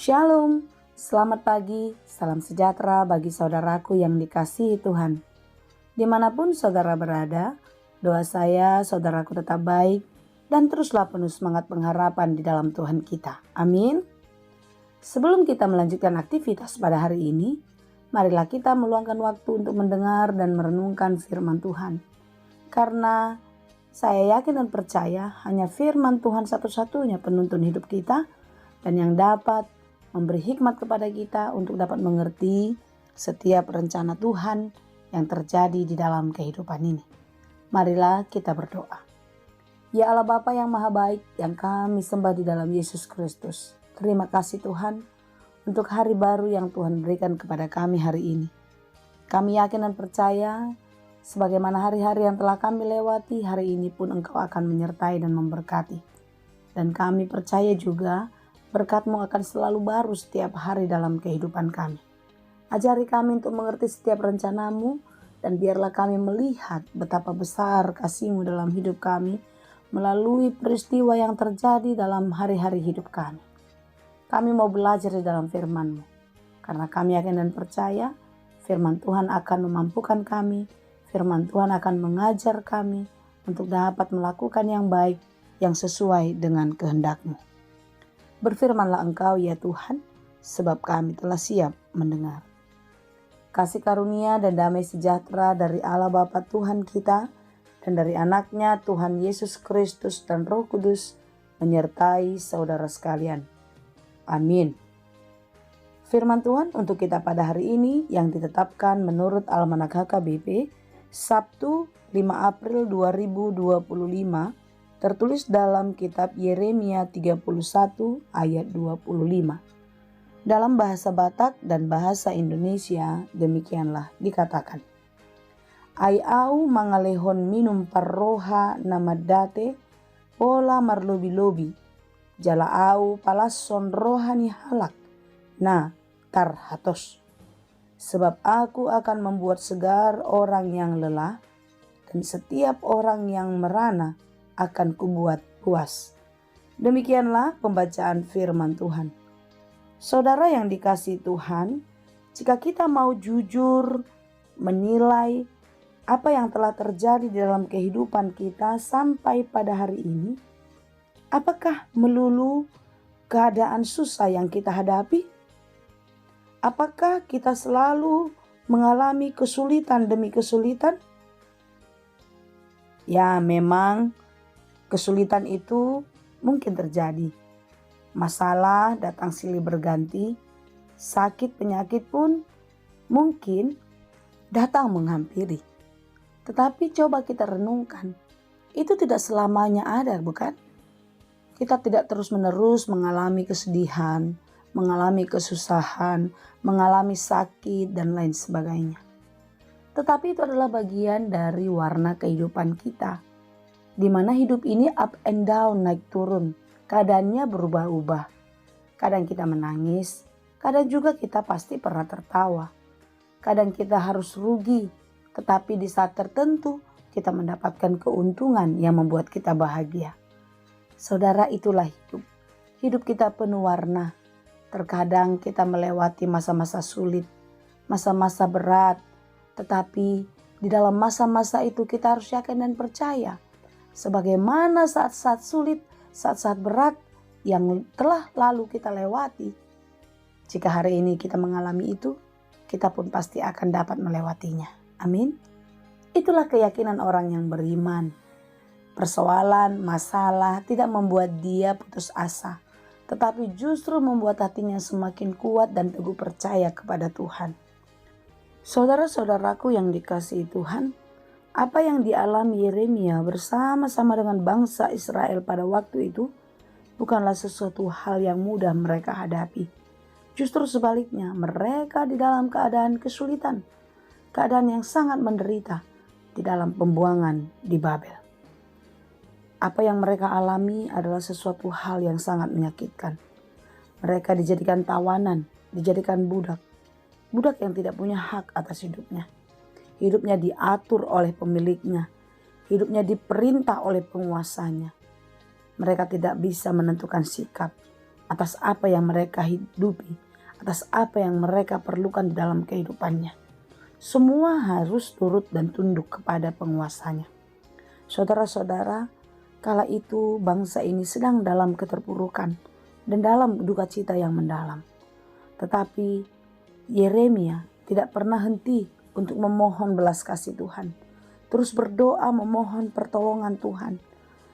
Shalom, selamat pagi, salam sejahtera bagi saudaraku yang dikasihi Tuhan. Dimanapun saudara berada, doa saya saudaraku tetap baik dan teruslah penuh semangat pengharapan di dalam Tuhan kita. Amin. Sebelum kita melanjutkan aktivitas pada hari ini, marilah kita meluangkan waktu untuk mendengar dan merenungkan firman Tuhan. Karena saya yakin dan percaya hanya firman Tuhan satu-satunya penuntun hidup kita dan yang dapat memberi hikmat kepada kita untuk dapat mengerti setiap rencana Tuhan yang terjadi di dalam kehidupan ini. Marilah kita berdoa. Ya Allah Bapa yang Maha Baik, yang kami sembah di dalam Yesus Kristus. Terima kasih Tuhan untuk hari baru yang Tuhan berikan kepada kami hari ini. Kami yakin dan percaya sebagaimana hari-hari yang telah kami lewati, hari ini pun Engkau akan menyertai dan memberkati. Dan kami percaya juga berkat-Mu akan selalu baru setiap hari dalam kehidupan kami. Ajari kami untuk mengerti setiap rencana-Mu dan biarlah kami melihat betapa besar kasih-Mu dalam hidup kami melalui peristiwa yang terjadi dalam hari-hari hidup kami. Kami mau belajar di dalam firman-Mu karena kami yakin dan percaya firman Tuhan akan memampukan kami, firman Tuhan akan mengajar kami untuk dapat melakukan yang baik yang sesuai dengan kehendak-Mu. Berfirmanlah Engkau ya Tuhan, sebab kami telah siap mendengar. Kasih karunia dan damai sejahtera dari Allah Bapa Tuhan kita dan dari anaknya Tuhan Yesus Kristus dan Roh Kudus menyertai saudara sekalian. Amin. Firman Tuhan untuk kita pada hari ini yang ditetapkan menurut Almanak HKBP Sabtu 5 April 2025 tertulis dalam kitab Yeremia 31 ayat 25. Dalam bahasa Batak dan bahasa Indonesia demikianlah dikatakan. Ai au mangalehon minum parroha namadate pola marlobi-lobi. Jala au palasson rohani halak na tarhatos. Sebab aku akan membuat segar orang yang lelah dan setiap orang yang merana akan kubuat puas. Demikianlah pembacaan firman Tuhan. Saudara yang dikasihi Tuhan, jika kita mau jujur menilai apa yang telah terjadi di dalam kehidupan kita sampai pada hari ini, apakah melulu keadaan susah yang kita hadapi? Apakah kita selalu mengalami kesulitan demi kesulitan? Ya, memang kesulitan itu mungkin terjadi. Masalah datang silih berganti, sakit penyakit pun mungkin datang menghampiri. Tetapi coba kita renungkan, itu tidak selamanya ada, bukan? Kita tidak terus-menerus mengalami kesedihan, mengalami kesusahan, mengalami sakit dan lain sebagainya. Tetapi itu adalah bagian dari warna kehidupan kita. Di mana hidup ini up and down, naik turun, keadaannya berubah-ubah. Kadang kita menangis, kadang juga kita pasti pernah tertawa. Kadang kita harus rugi, tetapi di saat tertentu kita mendapatkan keuntungan yang membuat kita bahagia. Saudara, itulah hidup. Hidup kita penuh warna. Terkadang kita melewati masa-masa sulit, masa-masa berat, tetapi di dalam masa-masa itu kita harus yakin dan percaya. Sebagaimana saat-saat sulit, saat-saat berat yang telah lalu kita lewati. Jika hari ini kita mengalami itu, kita pun pasti akan dapat melewatinya. Amin. Itulah keyakinan orang yang beriman. Persoalan, masalah tidak membuat dia putus asa, tetapi justru membuat hatinya semakin kuat dan teguh percaya kepada Tuhan. Saudara-saudaraku yang dikasihi Tuhan, apa yang dialami Yeremia bersama-sama dengan bangsa Israel pada waktu itu bukanlah sesuatu hal yang mudah mereka hadapi. Justru sebaliknya, mereka di dalam keadaan kesulitan, keadaan yang sangat menderita di dalam pembuangan di Babel. Apa yang mereka alami adalah sesuatu hal yang sangat menyakitkan. Mereka dijadikan tawanan, dijadikan budak. Budak yang tidak punya hak atas hidupnya. Hidupnya diatur oleh pemiliknya. Hidupnya diperintah oleh penguasanya. Mereka tidak bisa menentukan sikap. atas apa yang mereka hidupi, atas apa yang mereka perlukan di dalam kehidupannya. Semua harus turut dan tunduk kepada penguasanya. Saudara-saudara, kala itu bangsa ini sedang dalam keterpurukan dan dalam duka cita yang mendalam. Tetapi Yeremia tidak pernah henti untuk memohon belas kasih Tuhan. Terus berdoa memohon pertolongan Tuhan.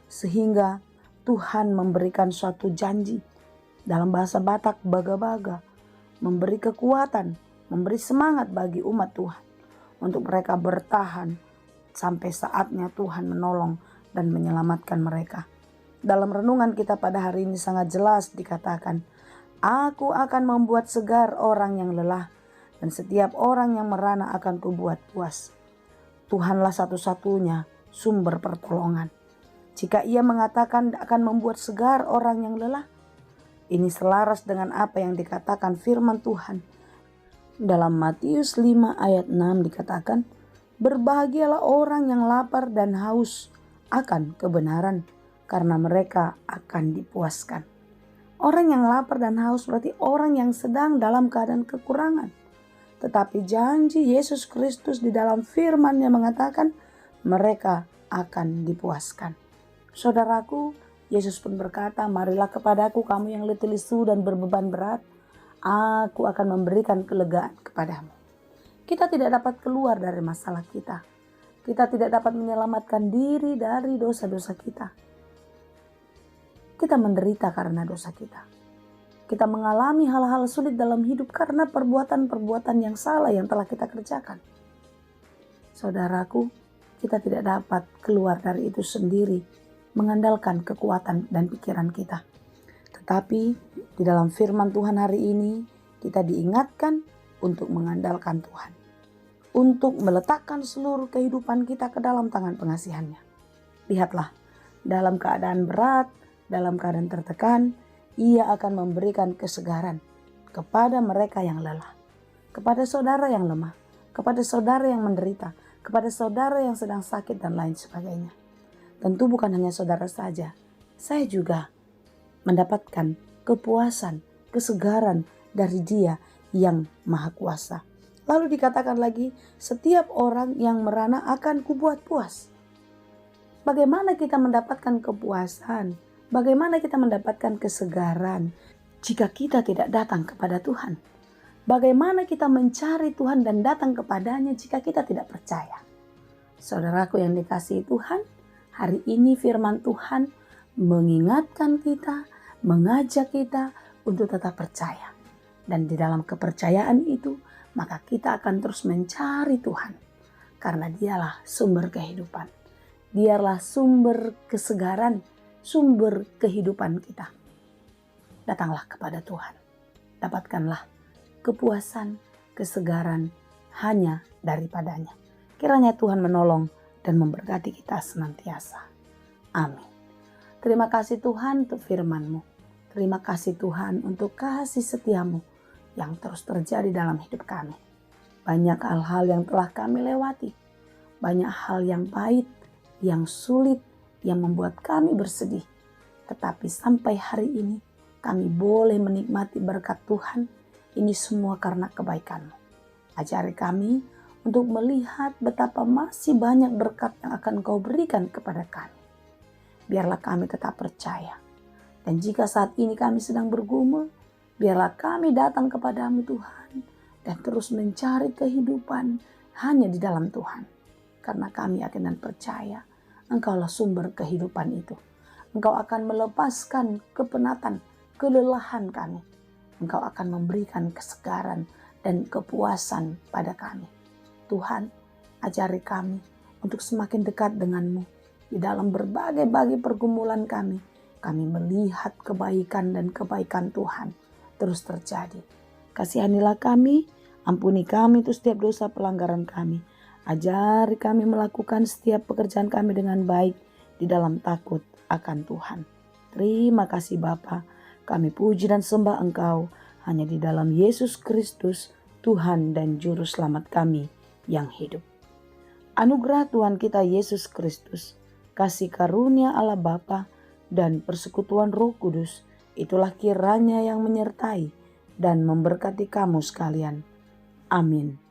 Sehingga Tuhan memberikan suatu janji. Dalam bahasa Batak, baga-baga. Memberi kekuatan, memberi semangat bagi umat Tuhan. Untuk mereka bertahan sampai saatnya Tuhan menolong dan menyelamatkan mereka. Dalam renungan kita pada hari ini sangat jelas dikatakan, Aku akan membuat segar orang yang lelah, dan setiap orang yang merana akan kubuat puas. Tuhanlah satu-satunya sumber pertolongan. Jika ia mengatakan akan membuat segar orang yang lelah, ini selaras dengan apa yang dikatakan firman Tuhan. Dalam Matius 5 ayat 6 dikatakan, Berbahagialah orang yang lapar dan haus akan kebenaran, karena mereka akan dipuaskan. Orang yang lapar dan haus berarti orang yang sedang dalam keadaan kekurangan. Tetapi janji Yesus Kristus di dalam firman-Nya mengatakan mereka akan dipuaskan. Saudaraku, Yesus pun berkata, marilah kepadaku kamu yang letih lesu dan berbeban berat. Aku akan memberikan kelegaan kepadamu. Kita tidak dapat keluar dari masalah kita. Kita tidak dapat menyelamatkan diri dari dosa-dosa kita. Kita menderita karena dosa kita. Kita mengalami hal-hal sulit dalam hidup karena perbuatan-perbuatan yang salah yang telah kita kerjakan. Saudaraku, kita tidak dapat keluar dari itu sendiri, mengandalkan kekuatan dan pikiran kita. Tetapi di dalam firman Tuhan hari ini, kita diingatkan untuk mengandalkan Tuhan. Untuk meletakkan seluruh kehidupan kita ke dalam tangan pengasihan-Nya. Lihatlah, dalam keadaan berat, dalam keadaan tertekan, Ia akan memberikan kesegaran kepada mereka yang lelah, kepada saudara yang lemah, kepada saudara yang menderita, kepada saudara yang sedang sakit dan lain sebagainya. Tentu bukan hanya saudara saja, saya juga mendapatkan kepuasan, kesegaran dari Dia yang Maha Kuasa. Lalu dikatakan lagi, setiap orang yang merana akan kubuat puas. Bagaimana kita mendapatkan kepuasan? Bagaimana kita mendapatkan kesegaran jika kita tidak datang kepada Tuhan? Bagaimana kita mencari Tuhan dan datang kepadanya jika kita tidak percaya? Saudaraku yang dikasihi Tuhan, hari ini firman Tuhan mengingatkan kita, mengajak kita untuk tetap percaya. Dan di dalam kepercayaan itu, maka kita akan terus mencari Tuhan. Karena Dialah sumber kehidupan. Dialah sumber kesegaran, sumber kehidupan kita. Datanglah kepada Tuhan. Dapatkanlah kepuasan, kesegaran hanya daripadanya. Kiranya Tuhan menolong dan memberkati kita senantiasa. Amin. Terima kasih Tuhan untuk firman-Mu. Terima kasih Tuhan untuk kasih setiamu yang terus terjadi dalam hidup kami. Banyak hal-hal yang telah kami lewati. Banyak hal yang pahit, yang sulit, yang membuat kami bersedih. Tetapi sampai hari ini kami boleh menikmati berkat Tuhan. Ini semua karena kebaikan-Mu. Ajari kami untuk melihat betapa masih banyak berkat yang akan Kau berikan kepada kami. Biarlah kami tetap percaya. Dan jika saat ini kami sedang bergumul, biarlah kami datang kepada-Mu Tuhan. Dan terus mencari kehidupan hanya di dalam Tuhan. Karena kami yakin dan percaya Engkaulah sumber kehidupan itu. Engkau akan melepaskan kepenatan, kelelahan kami. Engkau akan memberikan kesegaran dan kepuasan pada kami. Tuhan, ajari kami untuk semakin dekat denganmu. Di dalam berbagai pergumulan kami melihat kebaikan dan kebaikan Tuhan terus terjadi. Kasihanilah kami, ampuni kami untuk setiap dosa pelanggaran kami. Ajari kami melakukan setiap pekerjaan kami dengan baik di dalam takut akan Tuhan. Terima kasih Bapa, kami puji dan sembah Engkau hanya di dalam Yesus Kristus, Tuhan dan Juru Selamat kami yang hidup. Anugerah Tuhan kita Yesus Kristus, kasih karunia Allah Bapa dan persekutuan Roh Kudus itulah kiranya yang menyertai dan memberkati kamu sekalian. Amin.